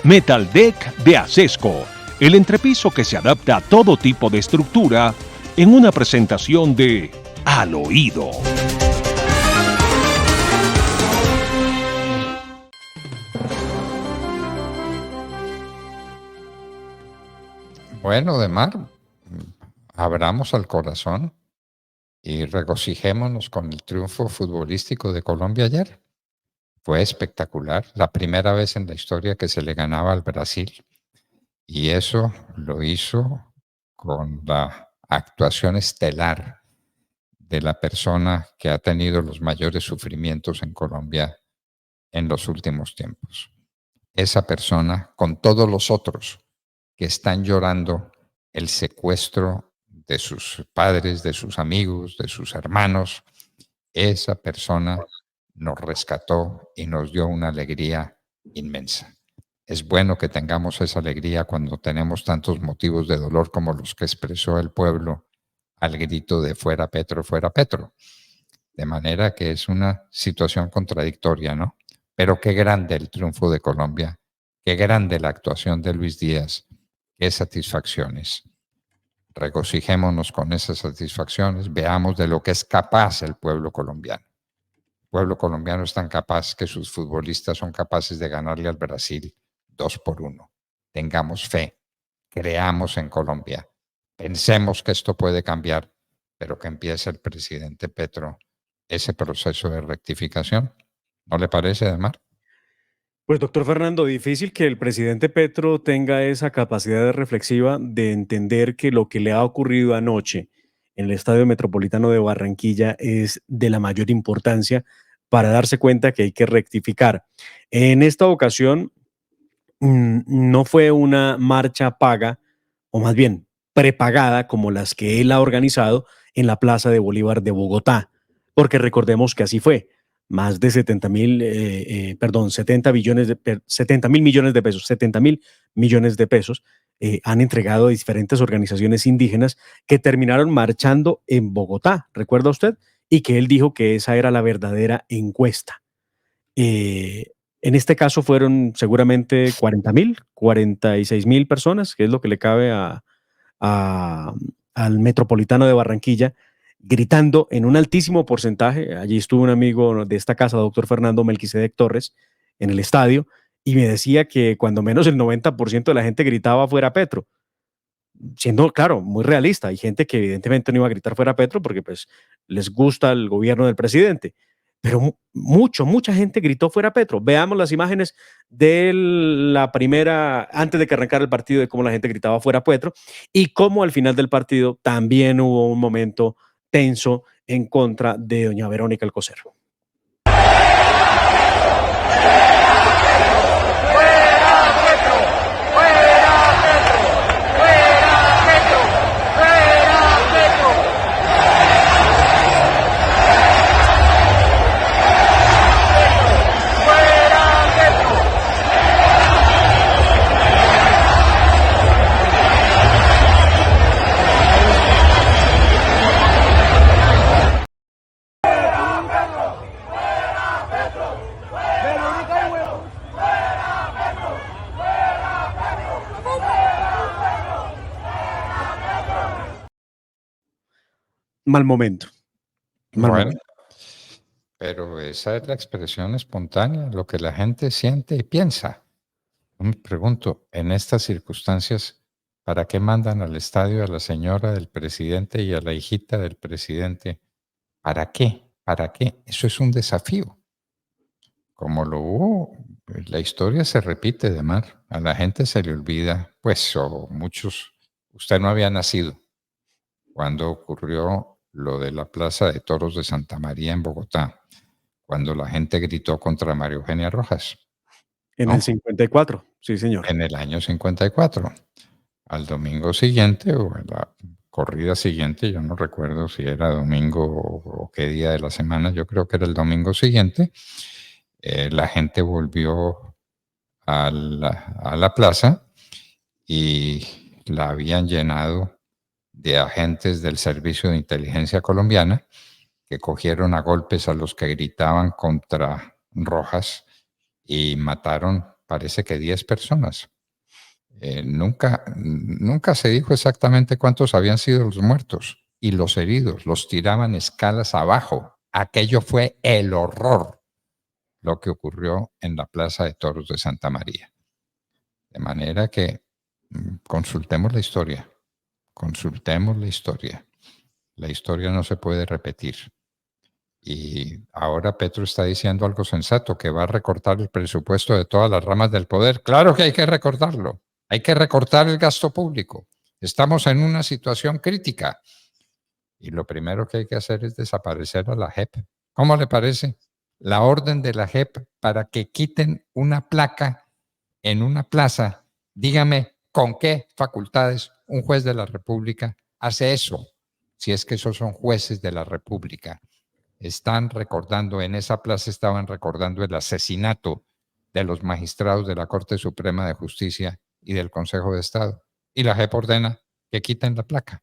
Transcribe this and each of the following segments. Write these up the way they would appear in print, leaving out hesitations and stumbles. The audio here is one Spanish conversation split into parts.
Metal Deck de Acesco, el entrepiso que se adapta a todo tipo de estructura en una presentación de Al Oído. Bueno, Demar, abramos al corazón y regocijémonos con el triunfo futbolístico de Colombia ayer. Fue espectacular, la primera vez en la historia que se le ganaba al Brasil, y eso lo hizo con la actuación estelar de la persona que ha tenido los mayores sufrimientos en Colombia en los últimos tiempos. Esa persona, con todos los otros que están llorando el secuestro de sus padres, de sus amigos, de sus hermanos, esa persona nos rescató y nos dio una alegría inmensa. Es bueno que tengamos esa alegría cuando tenemos tantos motivos de dolor como los que expresó el pueblo al grito de fuera Petro, fuera Petro. De manera que es una situación contradictoria, ¿no? Pero qué grande el triunfo de Colombia, qué grande la actuación de Luis Díaz, qué satisfacciones. Regocijémonos con esas satisfacciones, veamos de lo que es capaz el pueblo colombiano. El pueblo colombiano es tan capaz que sus futbolistas son capaces de ganarle al Brasil 2-1. Tengamos fe, creamos en Colombia, pensemos que esto puede cambiar, pero que empiece el presidente Petro ese proceso de rectificación. ¿No le parece, Ademar? Pues doctor Fernando, difícil que el presidente Petro tenga esa capacidad reflexiva de entender que lo que le ha ocurrido anoche en el Estadio Metropolitano de Barranquilla es de la mayor importancia para darse cuenta que hay que rectificar. En esta ocasión no fue una marcha paga, o más bien prepagada como las que él ha organizado en la Plaza de Bolívar de Bogotá, porque recordemos que así fue. Más de 70 billones de 70 mil millones de pesos, 70 mil millones de pesos han entregado a diferentes organizaciones indígenas que terminaron marchando en Bogotá, ¿recuerda usted? Y que él dijo que esa era la verdadera encuesta. En este caso fueron seguramente 40.000, 46.000 personas, que es lo que le cabe a- al Metropolitano de Barranquilla, gritando en un altísimo porcentaje. Allí estuvo un amigo de esta casa, doctor Fernando Melquisedec Torres, en el estadio, y me decía que cuando menos el 90% de la gente gritaba fuera Petro, siendo, claro, muy realista. Hay gente que evidentemente no iba a gritar fuera Petro porque pues les gusta el gobierno del presidente, pero mucha gente gritó fuera Petro. Veamos las imágenes de la primera, antes de que arrancara el partido, de cómo la gente gritaba fuera Petro y cómo al final del partido también hubo un momento tenso en contra de doña Verónica Alcocer. Mal momento. Bueno, pero esa es la expresión espontánea, lo que la gente siente y piensa. Yo me pregunto, en estas circunstancias, ¿para qué mandan al estadio a la señora del presidente y a la hijita del presidente? ¿Para qué? ¿Para qué? Eso es un desafío. Como lo hubo, pues, la historia se repite, de mar. A la gente se le olvida, pues, o muchos, usted no había nacido cuando ocurrió lo de la Plaza de Toros de Santa María en Bogotá, cuando la gente gritó contra María Eugenia Rojas, En ¿no? el 54, sí, señor. En el año 54. Al domingo siguiente o a la corrida siguiente, yo no recuerdo si era domingo o qué día de la semana, yo creo que era el domingo siguiente, la gente volvió a la plaza y la habían llenado de agentes del Servicio de Inteligencia Colombiana que cogieron a golpes a los que gritaban contra Rojas y mataron parece que 10 personas. Nunca se dijo exactamente cuántos habían sido los muertos y los heridos. Los tiraban escalas abajo. Aquello fue el horror, lo que ocurrió en la Plaza de Toros de Santa María. De manera que consultemos la historia. Consultemos la historia. La historia no se puede repetir. Y ahora Petro está diciendo algo sensato, que va a recortar el presupuesto de todas las ramas del poder. Claro que hay que recortarlo. Hay que recortar el gasto público. Estamos en una situación crítica. Y lo primero que hay que hacer es desaparecer a la JEP. ¿Cómo le parece? La orden de la JEP para que quiten una placa en una plaza. Dígame, ¿con qué facultades un juez de la República hace eso? Si es que esos son jueces de la República. Están recordando, en esa plaza estaban recordando el asesinato de los magistrados de la Corte Suprema de Justicia y del Consejo de Estado. Y la JEP ordena que quiten la placa.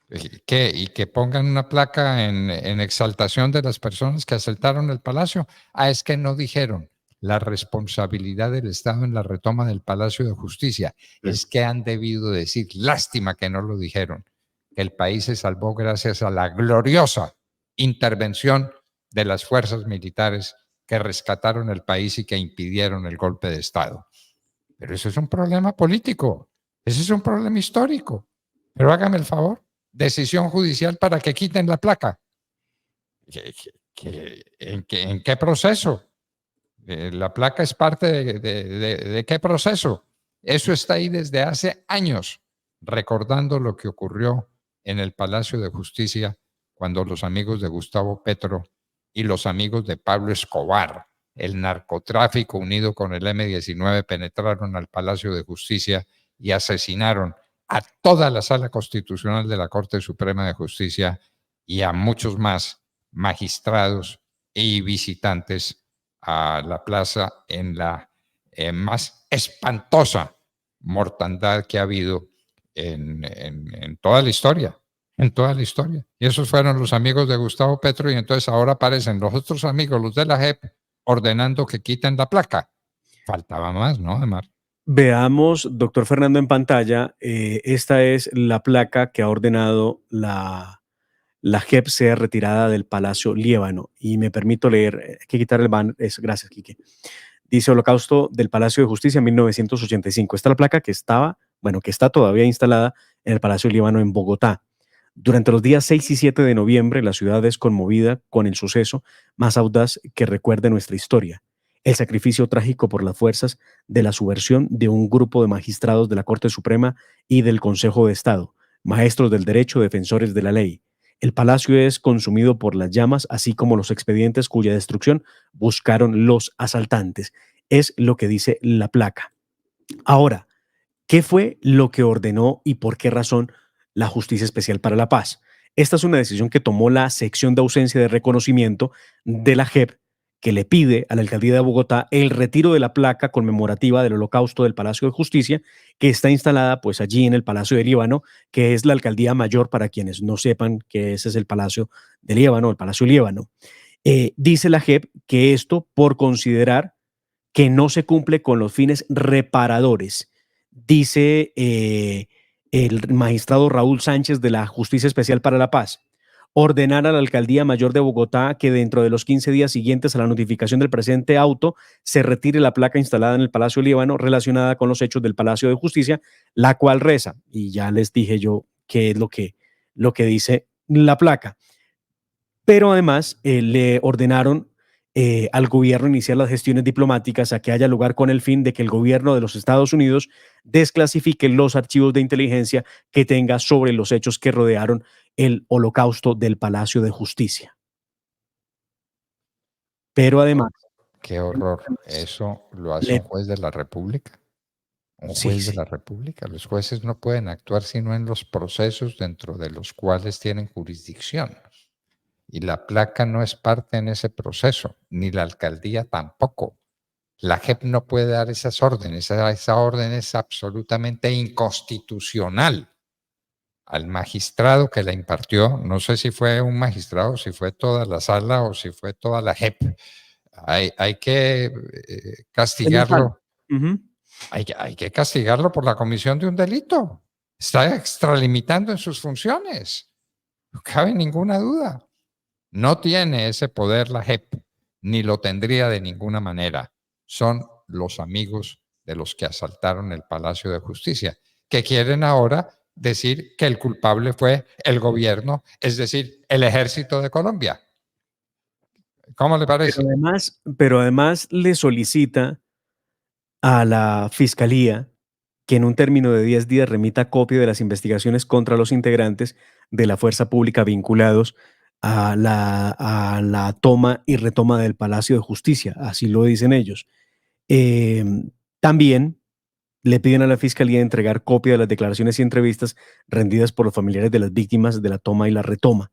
Y que pongan una placa en exaltación de las personas que asaltaron el palacio. Es que no dijeron la responsabilidad del Estado en la retoma del Palacio de Justicia. Es que han debido decir, lástima que no lo dijeron, que el país se salvó gracias a la gloriosa intervención de las fuerzas militares que rescataron el país y que impidieron el golpe de Estado. Pero eso es un problema político, ese es un problema histórico. Pero hágame el favor, decisión judicial para que quiten la placa. ¿En qué proceso? La placa es parte de qué proceso. Eso está ahí desde hace años, recordando lo que ocurrió en el Palacio de Justicia cuando los amigos de Gustavo Petro y los amigos de Pablo Escobar, el narcotráfico unido con el M-19, penetraron al Palacio de Justicia y asesinaron a toda la Sala Constitucional de la Corte Suprema de Justicia y a muchos más magistrados y visitantes a la plaza en la más espantosa mortandad que ha habido en toda la historia. En toda la historia. Y esos fueron los amigos de Gustavo Petro, y entonces ahora aparecen los otros amigos, los de la JEP, ordenando que quiten la placa. Faltaba más, ¿no, Ademar? Veamos, doctor Fernando, en pantalla, esta es la placa que ha ordenado la JEP sea retirada del Palacio Líbano. Y me permito leer, hay que quitar el banner, gracias, Quique. Dice Holocausto del Palacio de Justicia 1985. Esta es la placa que está todavía instalada en el Palacio Líbano en Bogotá. Durante los días 6 y 7 de noviembre, la ciudad es conmovida con el suceso más audaz que recuerde nuestra historia: el sacrificio trágico por las fuerzas de la subversión de un grupo de magistrados de la Corte Suprema y del Consejo de Estado, maestros del derecho, defensores de la ley. El palacio es consumido por las llamas, así como los expedientes cuya destrucción buscaron los asaltantes. Es lo que dice la placa. Ahora, ¿qué fue lo que ordenó y por qué razón la Justicia Especial para la Paz? Esta es una decisión que tomó la sección de ausencia de reconocimiento de la JEP, que le pide a la Alcaldía de Bogotá el retiro de la placa conmemorativa del Holocausto del Palacio de Justicia, que está instalada pues allí en el Palacio de Líbano, que es la alcaldía mayor, para quienes no sepan que ese es el Palacio de Líbano, el Palacio Líbano. Dice la JEP que esto por considerar que no se cumple con los fines reparadores. Dice el magistrado Raúl Sánchez de la Justicia Especial para la Paz: ordenar a la Alcaldía Mayor de Bogotá que dentro de los 15 días siguientes a la notificación del presente auto se retire la placa instalada en el Palacio Líbano relacionada con los hechos del Palacio de Justicia, la cual reza, y ya les dije yo qué es lo que dice la placa. Pero además le ordenaron al gobierno iniciar las gestiones diplomáticas a que haya lugar con el fin de que el gobierno de los Estados Unidos desclasifique los archivos de inteligencia que tenga sobre los hechos que rodearon el Holocausto del Palacio de Justicia. Pero además... ¡Qué horror! ¿Eso lo hace un juez de la República? ¿Un juez de la República? Los jueces no pueden actuar sino en los procesos dentro de los cuales tienen jurisdicción. Y la placa no es parte en ese proceso, ni la alcaldía tampoco. La JEP no puede dar esas órdenes. Esa orden es absolutamente inconstitucional. Al magistrado que la impartió, no sé si fue un magistrado, si fue toda la sala o si fue toda la JEP, hay que castigarlo Ujú. Hay que castigarlo por la comisión de un delito. Está extralimitando en sus funciones. No cabe ninguna duda. No tiene ese poder la JEP, ni lo tendría de ninguna manera. Son los amigos de los que asaltaron el Palacio de Justicia, que quieren ahora decir que el culpable fue el gobierno, es decir, el ejército de Colombia. ¿Cómo le parece? Pero además le solicita a la Fiscalía que en un término de 10 días remita copia de las investigaciones contra los integrantes de la fuerza pública vinculados a la toma y retoma del Palacio de Justicia, así lo dicen ellos. También le piden a la Fiscalía entregar copia de las declaraciones y entrevistas rendidas por los familiares de las víctimas de la toma y la retoma.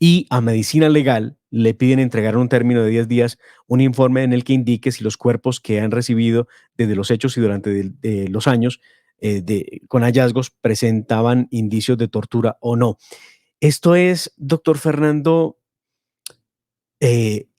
Y a Medicina Legal le piden entregar en un término de 10 días un informe en el que indique si los cuerpos que han recibido desde los hechos y durante de los años con hallazgos presentaban indicios de tortura o no. Esto es, doctor Fernando,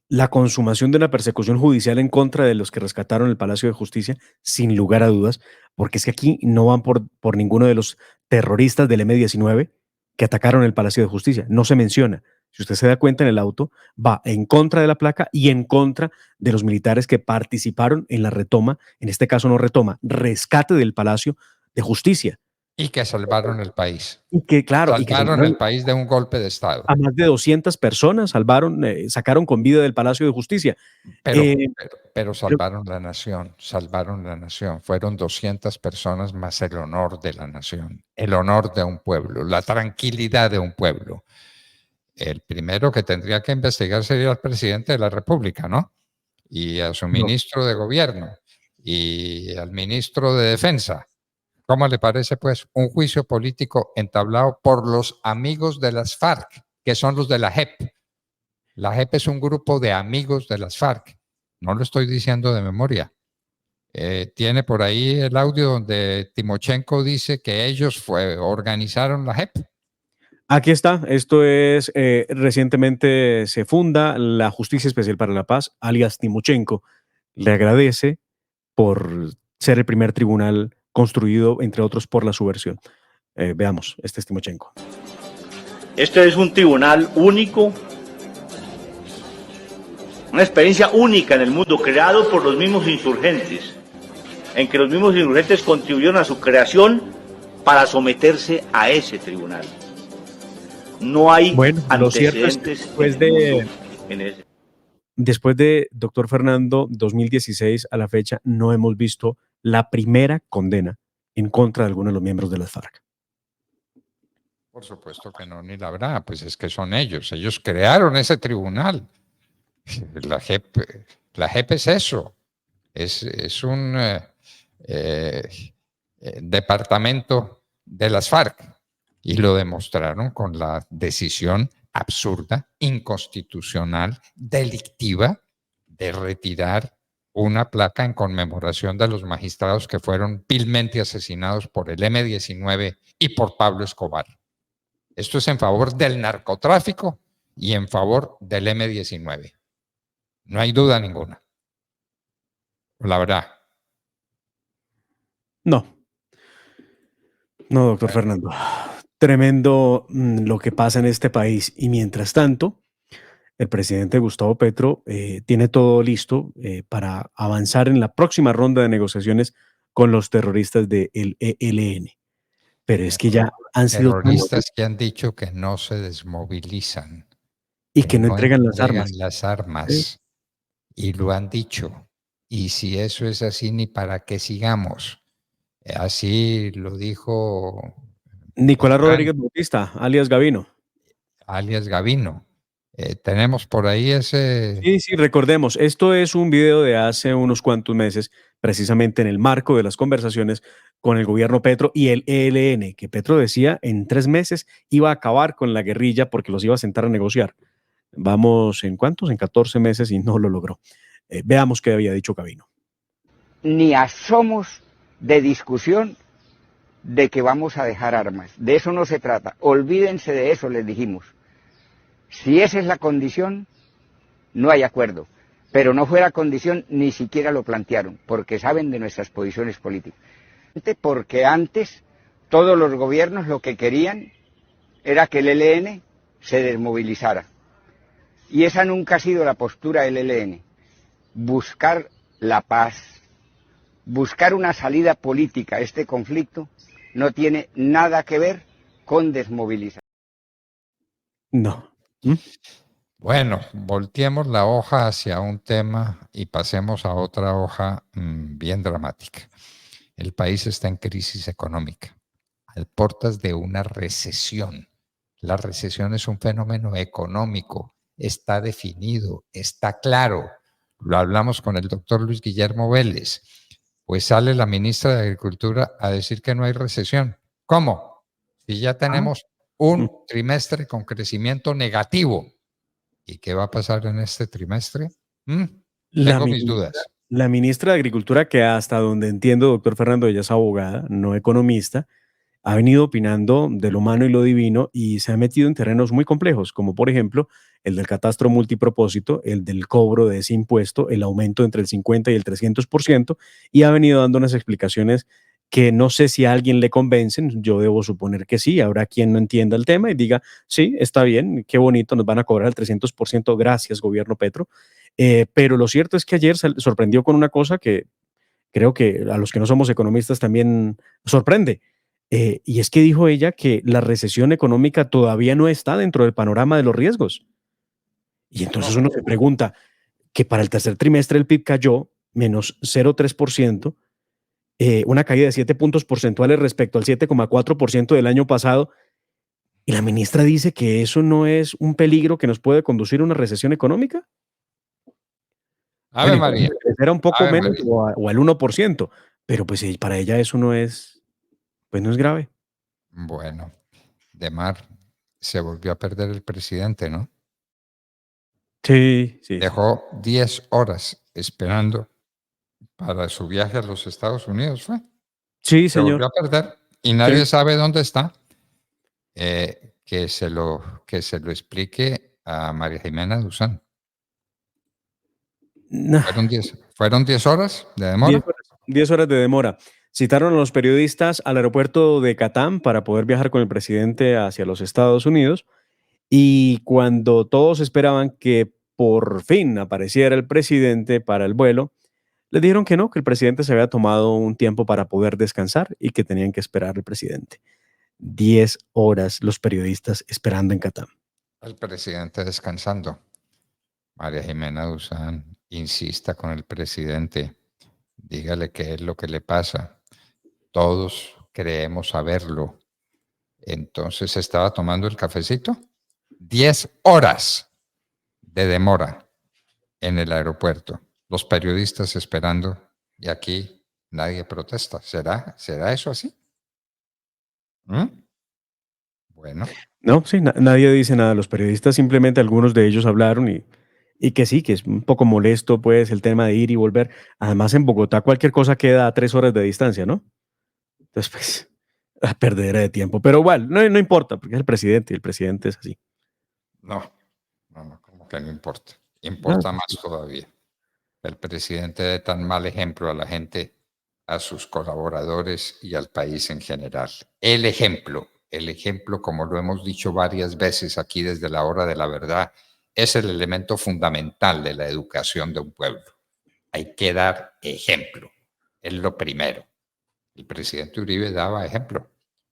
la consumación de una persecución judicial en contra de los que rescataron el Palacio de Justicia, sin lugar a dudas, porque es que aquí no van por ninguno de los terroristas del M-19 que atacaron el Palacio de Justicia, no se menciona. Si usted se da cuenta en el auto, va en contra de la placa y en contra de los militares que participaron en la retoma, en este caso no retoma, rescate del Palacio de Justicia. Y que salvaron el país. Y que, claro, Salvaron el país de un golpe de Estado. A más de 200 personas sacaron con vida del Palacio de Justicia. Pero salvaron la nación, salvaron la nación. Fueron 200 personas más el honor de la nación, el honor de un pueblo, la tranquilidad de un pueblo. El primero que tendría que investigar sería el presidente de la República, ¿no? Y a su ministro de gobierno y al ministro de defensa. ¿Cómo le parece, pues, un juicio político entablado por los amigos de las FARC, que son los de la JEP? La JEP es un grupo de amigos de las FARC. No lo estoy diciendo de memoria. Tiene por ahí el audio donde Timochenko dice que ellos organizaron la JEP. Aquí está. Esto es, recientemente se funda la Justicia Especial para la Paz, alias Timochenko. Le agradece por ser el primer tribunal construido, entre otros, por la subversión. Veamos, este es Timochenko. Este es un tribunal único, una experiencia única en el mundo, creado por los mismos insurgentes, en que los mismos insurgentes contribuyeron a su creación para someterse a ese tribunal. No hay antecedentes después de, doctor Fernando, 2016 a la fecha, no hemos visto la primera condena en contra de alguno de los miembros de las FARC. Por supuesto que no, ni la habrá, pues es que son ellos crearon ese tribunal. La JEP es eso, es un departamento de las FARC y lo demostraron con la decisión absurda, inconstitucional, delictiva de retirar una placa en conmemoración de los magistrados que fueron vilmente asesinados por el M-19 y por Pablo Escobar. Esto es en favor del narcotráfico y en favor del M-19. No hay duda ninguna. La verdad. No, doctor Fernando. Tremendo lo que pasa en este país. Y mientras tanto, el presidente Gustavo Petro tiene todo listo para avanzar en la próxima ronda de negociaciones con los terroristas del ELN. Pero es que ya han sido terroristas que han dicho que no se desmovilizan y que no entregan las armas. Y lo han dicho. Y si eso es así, ni para qué sigamos. Así lo dijo Nicolás Rodríguez Bautista, alias Gavino. Alias Gavino. Tenemos por ahí ese... Sí, recordemos, esto es un video de hace unos cuantos meses, precisamente en el marco de las conversaciones con el gobierno Petro y el ELN, que Petro decía en 3 meses iba a acabar con la guerrilla porque los iba a sentar a negociar. Vamos, ¿en cuántos? En 14 meses y no lo logró. Veamos qué había dicho Gavino. Ni asomos de discusión de que vamos a dejar armas. De eso no se trata. Olvídense de eso, les dijimos. Si esa es la condición, no hay acuerdo. pero no fuera condición, ni siquiera lo plantearon, porque saben de nuestras posiciones políticas. Porque antes todos los gobiernos lo que querían era que el ELN se desmovilizara. Y esa nunca ha sido la postura del ELN. Buscar la paz, buscar una salida política a este conflicto no tiene nada que ver con desmovilizar. No. ¿Mm? Bueno, volteemos la hoja hacia un tema y pasemos a otra hoja bien dramática. El país está en crisis económica, a puertas de una recesión. La recesión es un fenómeno económico, está definido, está claro. Lo hablamos con el doctor Luis Guillermo Vélez. Pues sale la ministra de Agricultura a decir que no hay recesión. ¿Cómo? Si ya tenemos un trimestre con crecimiento negativo. ¿Y qué va a pasar en este trimestre? Tengo mis dudas. La ministra de Agricultura, que hasta donde entiendo, doctor Fernando, ella es abogada, no economista, ha venido opinando de lo humano y lo divino y se ha metido en terrenos muy complejos, como por ejemplo el del catastro multipropósito, el del cobro de ese impuesto, el aumento entre el 50 y el 300%, y ha venido dando unas explicaciones que no sé si a alguien le convencen. Yo debo suponer que sí. Habrá quien no entienda el tema y diga, sí, está bien, qué bonito, nos van a cobrar el 300%, gracias, gobierno Petro. Pero lo cierto es que ayer se sorprendió con una cosa que creo que a los que no somos economistas también sorprende. Y es que dijo ella que la recesión económica todavía no está dentro del panorama de los riesgos. Y entonces uno se pregunta que para el tercer trimestre el PIB cayó menos 0,3%, una caída de 7 puntos porcentuales respecto al 7,4% del año pasado. Y la ministra dice que eso no es un peligro que nos puede conducir a una recesión económica. Ave María. Era un poco Ave menos María. o al 1%, pero pues para ella eso no es, pues no es grave. Bueno, de Mar se volvió a perder el presidente, ¿no? Sí, sí. Dejó 10 horas esperando para su viaje a los Estados Unidos, ¿fue? Sí, Se señor. volvió a perder y nadie Sí. sabe dónde está. Que se lo explique a María Jimena Duzán. No, ¿Fueron 10 horas de 10 demora? horas, 10 horas de demora. Citaron a los periodistas al aeropuerto de Catán para poder viajar con el presidente hacia los Estados Unidos. Y cuando todos esperaban que por fin apareciera el presidente para el vuelo, les dijeron que no, que el presidente se había tomado un tiempo para poder descansar y que tenían que esperar al presidente. 10 horas los periodistas esperando en Catán. El presidente descansando. María Jimena Duzán insista con el presidente. Dígale qué es lo que le pasa. Todos creemos saberlo. Entonces estaba tomando el cafecito. 10 horas de demora en el aeropuerto. Los periodistas esperando y aquí nadie protesta. ¿Será eso así? Bueno. No, sí, nadie dice nada. Los periodistas, simplemente algunos de ellos hablaron y que sí, que es un poco molesto pues el tema de ir y volver. Además, en Bogotá cualquier cosa queda a 3 horas de distancia, ¿no? Entonces, pues, a perder de tiempo. Pero igual, no importa, porque es el presidente y el presidente es así. No, como que no importa. Ah, Importa más todavía. El presidente da tan mal ejemplo a la gente, a sus colaboradores y al país en general. El ejemplo, como lo hemos dicho varias veces aquí desde la hora de la verdad, es el elemento fundamental de la educación de un pueblo. Hay que dar ejemplo, es lo primero. El presidente Uribe daba ejemplo.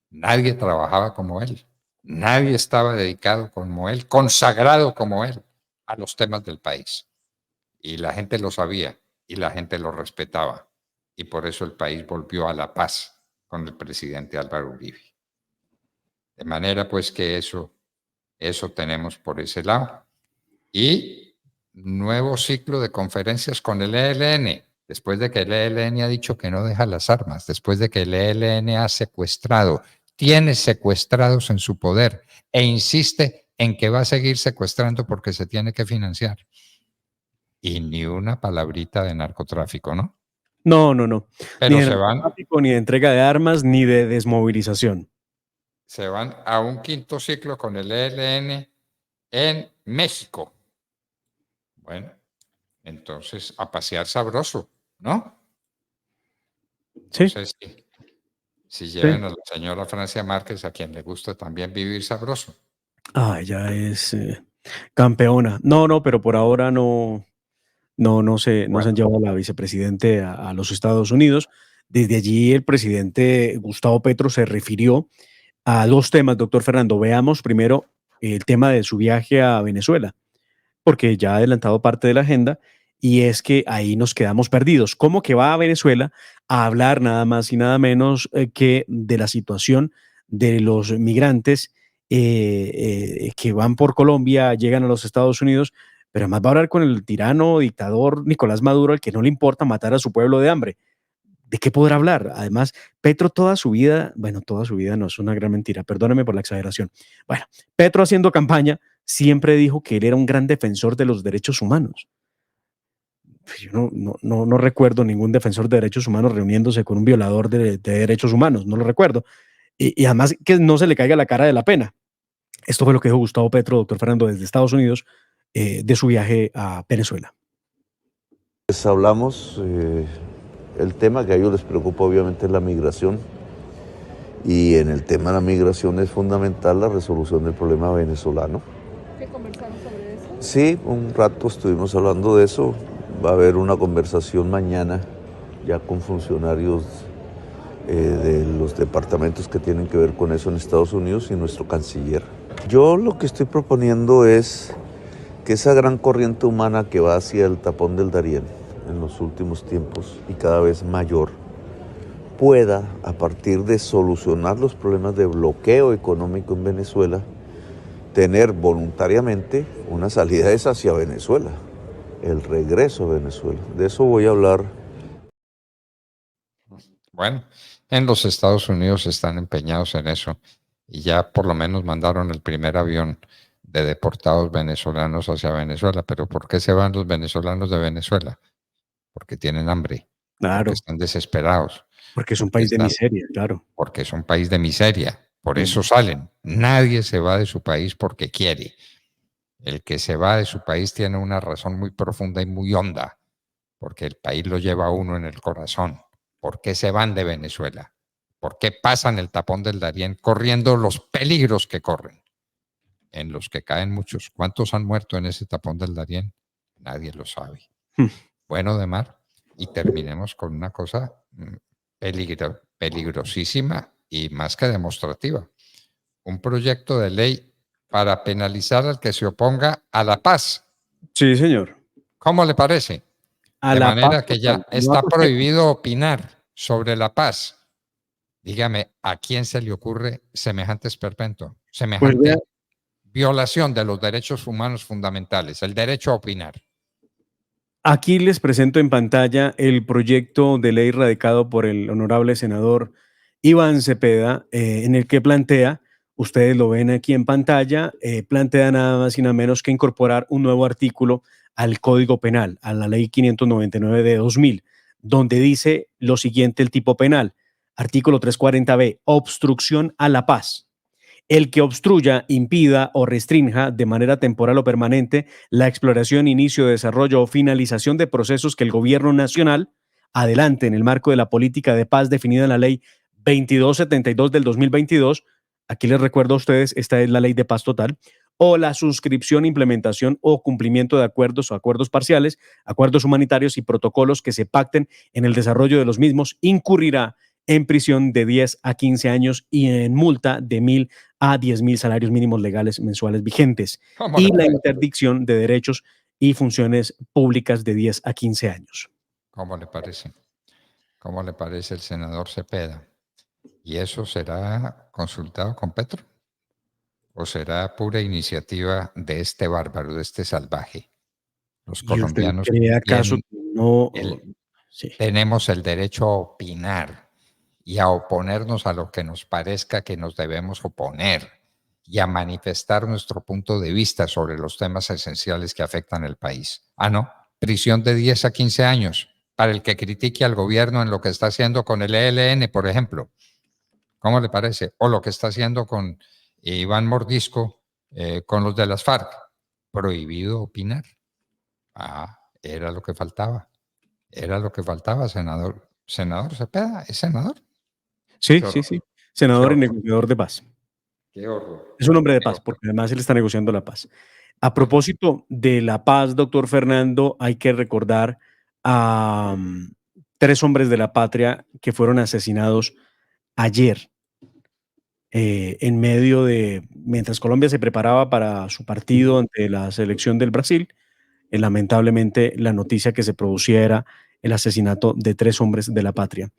Nadie trabajaba como él. Nadie estaba dedicado como él, consagrado como él a los temas del país. Y la gente lo sabía y la gente lo respetaba. Y por eso el país volvió a la paz con el presidente Álvaro Uribe. De manera pues que eso tenemos por ese lado. Y nuevo ciclo de conferencias con el ELN. Después de que el ELN ha dicho que no deja las armas, después de que el ELN ha secuestrado, tiene secuestrados en su poder e insiste en que va a seguir secuestrando porque se tiene que financiar. Y ni una palabrita de narcotráfico, ¿no? No. Pero Ni de se van narcotráfico, ni de entrega de armas, ni de desmovilización. a un quinto ciclo con el ELN en México. Bueno, Entonces, a pasear sabroso, ¿no? Sí, No sé si sí. lleven a la señora Francia Márquez, a quien le gusta también vivir sabroso. Ah, ella es campeona. No, no, pero por ahora no se han Bueno, llevado a la vicepresidente a los Estados Unidos. Desde allí el presidente Gustavo Petro se refirió a dos temas, doctor Fernando. Veamos primero el tema de su viaje a Venezuela, porque ya ha adelantado parte de la agenda, y es que ahí nos quedamos perdidos. ¿Cómo que va a Venezuela a hablar nada más y nada menos que de la situación de los migrantes que van por Colombia, llegan a los Estados Unidos, pero además va a hablar con el tirano, dictador Nicolás Maduro, al que no le importa matar a su pueblo de hambre? ¿De qué podrá hablar? Además, Petro toda su vida, bueno, toda su vida no es una gran mentira, perdóneme por la exageración. Bueno, Petro haciendo campaña siempre dijo que él era un gran defensor de los derechos humanos. Pues yo no recuerdo ningún defensor de derechos humanos reuniéndose con un violador de derechos humanos, no lo recuerdo. Y además que no se le caiga la cara de la pena. Esto fue lo que dijo Gustavo Petro, doctor Fernando, desde Estados Unidos, de su viaje a Venezuela. Pues hablamos, el tema que a ellos les preocupa obviamente es la migración, y en el tema de la migración es fundamental la resolución del problema venezolano. ¿Qué conversaron sobre eso? Sí, un rato estuvimos hablando de eso. Va a haber una conversación mañana ya con funcionarios de los departamentos que tienen que ver con eso en Estados Unidos y nuestro canciller. Yo lo que estoy proponiendo es que esa gran corriente humana que va hacia el tapón del Darién en los últimos tiempos y cada vez mayor, pueda, a partir de solucionar los problemas de bloqueo económico en Venezuela, tener voluntariamente una salida esa hacia Venezuela, el regreso a Venezuela. De eso voy a hablar. bueno, en los Estados Unidos están empeñados en eso y ya por lo menos mandaron el primer avión de deportados venezolanos hacia Venezuela. Pero ¿por qué se van los venezolanos de Venezuela? Porque tienen hambre, porque Claro, están desesperados, porque es un porque país de miseria, claro. porque es un país de miseria. Por eso salen. Nadie se va de su país porque quiere. El que se va de su país tiene una razón muy profunda y muy honda, porque el país lo lleva a uno en el corazón. ¿Por qué se van de Venezuela? ¿Por qué pasan el tapón del Darién corriendo los peligros que corren? En los que caen muchos. ¿Cuántos han muerto en ese tapón del Darién? Nadie lo sabe. Bueno, de mar. Y terminemos con una cosa peligrosísima y más que demostrativa. Un proyecto de ley para penalizar al que se oponga a la paz. Sí, señor. ¿Cómo le parece? A De la paz manera que total. ya está prohibido opinar sobre la paz. Dígame, ¿a quién se le ocurre semejante esperpento? Pues vea, Semejante violación de los derechos humanos fundamentales, el derecho a opinar. aquí les presento en pantalla el proyecto de ley radicado por el honorable senador Iván Cepeda, en el que plantea, ustedes lo ven aquí en pantalla, plantea nada más y nada menos que incorporar un nuevo artículo al Código Penal, a la Ley 599 de 2000, donde dice lo siguiente: el tipo penal, artículo 340b, obstrucción a la paz. El que obstruya, impida o restrinja de manera temporal o permanente la exploración, inicio, desarrollo o finalización de procesos que el gobierno nacional adelante en el marco de la política de paz definida en la ley 2272 del 2022. Aquí les recuerdo a ustedes, esta es la ley de paz total, o la suscripción, implementación o cumplimiento de acuerdos o acuerdos parciales, acuerdos humanitarios y protocolos que se pacten en el desarrollo de los mismos, incurrirá en prisión de 10 a 15 años y en multa de 1.000 a 10.000 salarios mínimos legales mensuales vigentes, y la interdicción de derechos y funciones públicas de 10 a 15 años. ¿Cómo le parece? ¿Cómo le parece el senador Cepeda? ¿Y eso será consultado con Petro? ¿O será pura iniciativa de este bárbaro, de este salvaje? Los ¿Y usted colombianos cree acaso tienen que no? Sí. tenemos el derecho a opinar y a oponernos a lo que nos parezca que nos debemos oponer y a manifestar nuestro punto de vista sobre los temas esenciales que afectan al país. Ah, no, prisión de 10 a 15 años para el que critique al gobierno en lo que está haciendo con el ELN, por ejemplo. ¿Cómo le parece? O lo que está haciendo con Iván Mordisco, con los de las FARC. Prohibido opinar. Ah, Era lo que faltaba. Era lo que faltaba, senador. Senador Cepeda, ¿es senador? Sí, Qué sí, horror. sí. Senador Qué y horror. negociador de paz. Qué horror. Es un hombre de Qué paz, horror. porque además él está negociando la paz. A Bueno, propósito de la paz, doctor Fernando, hay que recordar a 3 hombres de la patria que fueron asesinados ayer, en medio de, mientras Colombia se preparaba para su partido ante la selección del Brasil. Lamentablemente, la noticia que se producía era el asesinato de 3 hombres de la patria.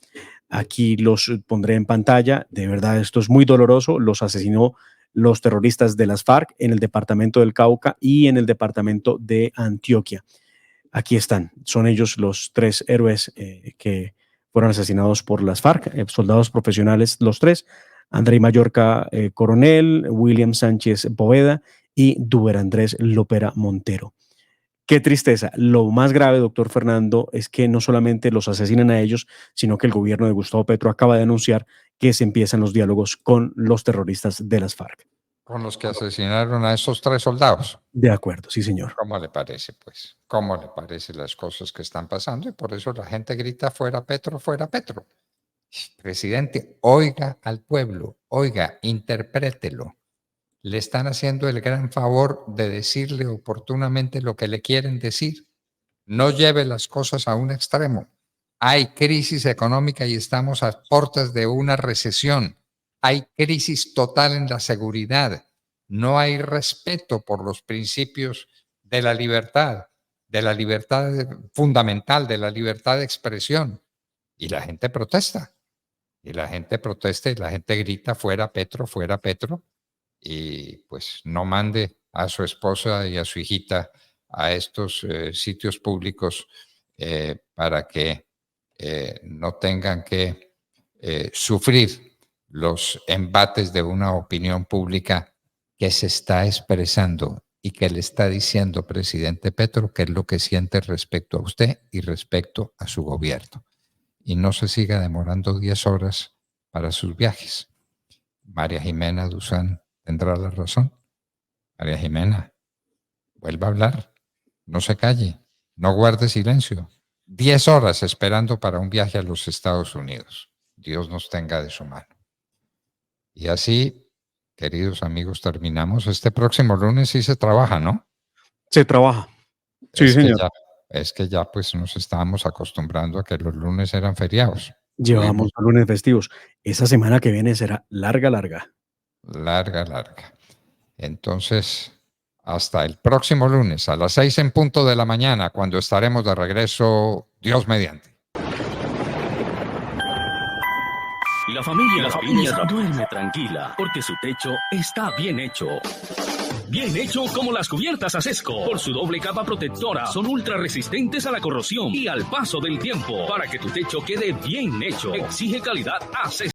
Aquí los pondré en pantalla. De verdad, esto es muy doloroso. Los asesinó los terroristas de las FARC en el departamento del Cauca y en el departamento de Antioquia. Aquí están. Son ellos los 3 héroes que fueron asesinados por las FARC, soldados profesionales, los 3. Andrei Mallorca, coronel, William Sánchez Poveda y Duber Andrés Lopera Montero. Qué tristeza. Lo más grave, doctor Fernando, es que no solamente los asesinan a ellos, sino que el gobierno de Gustavo Petro acaba de anunciar que se empiezan los diálogos con los terroristas de las FARC. con los que asesinaron a esos 3 soldados. De acuerdo, sí, señor. ¿Cómo le parece, pues? ¿Cómo le parecen las cosas que están pasando? Y por eso la gente grita, fuera Petro, fuera Petro. Presidente, oiga al pueblo, oiga, interprételo. Le están haciendo el gran favor de decirle oportunamente lo que le quieren decir. No lleve las cosas a un extremo. Hay crisis económica y estamos a puertas de una recesión. Hay crisis total en la seguridad. No hay respeto por los principios de la libertad fundamental, de la libertad de expresión. Y la gente protesta. Y la gente protesta y la gente grita, fuera Petro, fuera Petro. Y pues no mande a su esposa y a su hijita a estos sitios públicos para que no tengan que sufrir los embates de una opinión pública que se está expresando y que le está diciendo, presidente Petro, qué es lo que siente respecto a usted y respecto a su gobierno. Y no se siga demorando 10 horas para sus viajes. María Jimena Duzán tendrá la razón. María Jimena, vuelva a hablar, no se calle, no guarde silencio. 10 horas esperando para un viaje a los Estados Unidos. Dios nos tenga de su mano. Y así, queridos amigos, terminamos. Este próximo lunes sí se trabaja, ¿no? Se trabaja. Sí, señor. Es que ya pues nos estábamos acostumbrando a que los lunes eran feriados. Llevamos a lunes festivos. Esa semana que viene será larga, larga. Larga. Entonces, hasta el próximo lunes a las 6 en punto de la mañana, cuando estaremos de regreso, Dios mediante. La familia duerme tranquila porque su techo está bien hecho. Bien hecho como las cubiertas Asesco. Por su doble capa protectora, son ultra resistentes a la corrosión y al paso del tiempo. Para que tu techo quede bien hecho, exige calidad Asesco.